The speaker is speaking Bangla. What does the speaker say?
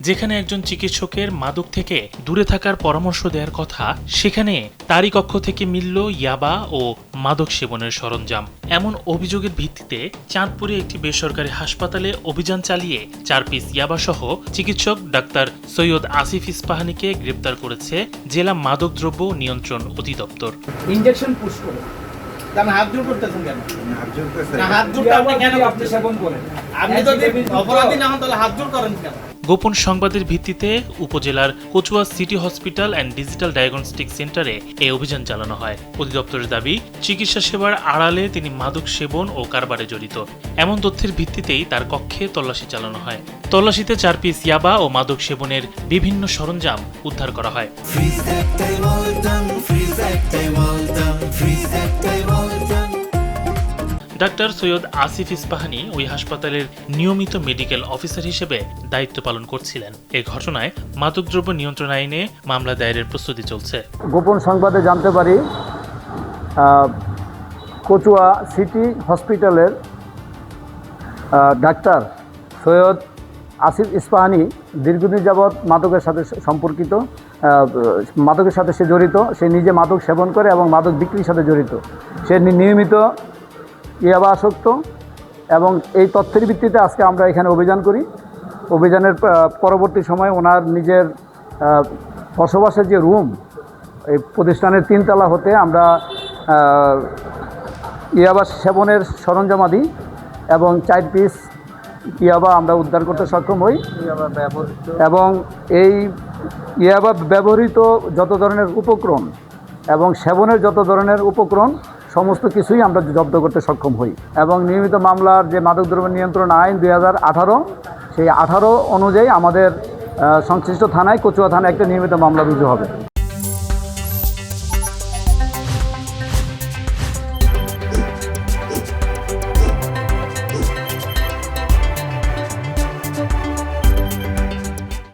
যেখানে একজন চিকিৎসকের মাদক থেকে দূরে থাকার পরামর্শ দেওয়ার কথা, সেখানে তারই কক্ষ থেকে মিলল ইয়াবা ও মাদক সেবনের সরঞ্জাম। এমন অভিযোগের ভিত্তিতে চাঁদপুরে একটি বেসরকারি হাসপাতালে অভিযান চালিয়ে 4 পিস ইয়াবাসহ চিকিৎসক ডাক্তার সৈয়দ আসিফ ইস্পাহানিকে গ্রেপ্তার করেছে জেলা মাদকদ্রব্য নিয়ন্ত্রণ অধিদপ্তর। ইনজেকশন পুশ করে আপনি হাত জোর করতেছেন কেন? হাত জোরটা আপনি কেন আপনি সেবন করেন? আপনি যদি অপরাধী না হন তাহলে হাত জোর করেন কেন? গোপন সংবাদের ভিত্তিতে উপজেলার Kachua city hospital and digital diagnostic সেন্টারে এই অভিযান চালানো হয়। অধিদপ্তরের দাবি, চিকিৎসা সেবার আড়ালে তিনি মাদক সেবন ও কারবারে জড়িত। এমন তথ্যের ভিত্তিতেই তার কক্ষে তল্লাশি চালানো হয়। তল্লাশিতে 4 পিস ইয়াবা ও মাদক সেবনের বিভিন্ন সরঞ্জাম উদ্ধার করা হয়। ডাক্তার সৈয়দ আসিফ ইস্পাহানি ওই হাসপাতালের নিয়মিত মেডিকেল অফিসার হিসেবে দায়িত্ব পালন করছিলেন। এই ঘটনায় মাদকদ্রব্য নিয়ন্ত্রণ আইনে মামলা দায়েরের প্রস্তুতি চলছে। গোপন সংবাদে জানতে পারি কচুয়া সিটি হসপিটালের ডাক্তার সৈয়দ আসিফ ইস্পাহানি দীর্ঘদিন যাবৎ মাদকের সাথে সম্পর্কিত, মাদকের সাথে সে জড়িত। সে নিজে মাদক সেবন করে এবং মাদক বিক্রির সাথে জড়িত। সে নিয়মিত ইয়াবা আসক্ত এবং এই তথ্যের ভিত্তিতে আজকে আমরা এখানে অভিযান করি। অভিযানের পরবর্তী সময় ওনার নিজের বসবাসের যে রুম, এই প্রতিষ্ঠানের 3 তলা হতে আমরা ইয়াবা সেবনের সরঞ্জামাদি এবং 4 পিস ইয়াবা আমরা উদ্ধার করতে সক্ষম হই এবং এই ইয়াবা ব্যবহৃত যত ধরনের উপকরণ এবং সেবনের যত ধরনের উপকরণ সমস্ত কিছুই আমরা জব্দ করতে সক্ষম হই এবং নিয়মিত মামলার যে মাদকদ্রব্য নিয়ন্ত্রণ আইন 2018, সেই 18 অনুযায়ী আমাদের সংশ্লিষ্ট থানায়, কচুয়া থানায় একটা নিয়মিত মামলা রুজু হবে।